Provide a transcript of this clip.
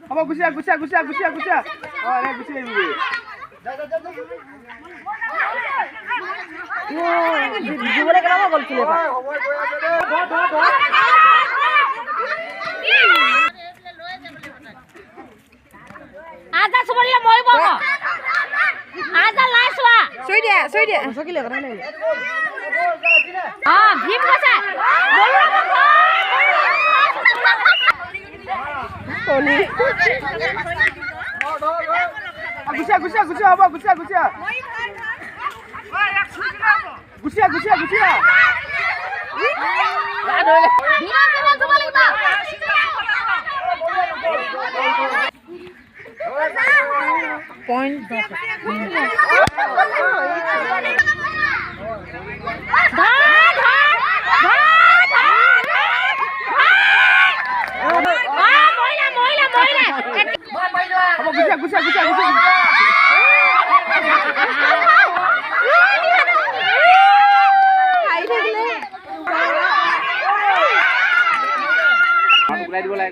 হ'ব গুচিয়া গুচিয়া গুচিয়া গুচিয়া গুচিয়া এনে গুচি আহিবি জীবনে কেনেকুৱা গ'ল ফুলে আজা সুবৰিলে মই বগ আজা লাই সোৱা চই দিয়া চকিলে কথা নাই ভীম কৈছে কলি গুচিয়া গুচিয়া গুচিয়া হ'ব গুচিয়া গুচিয়া গুচিয়া গুচিয়া গুচিয়া পইণ্ট গুচিয়া গুচিয়া গুচিয়া গুচিয়া ওলাই দিব লাগে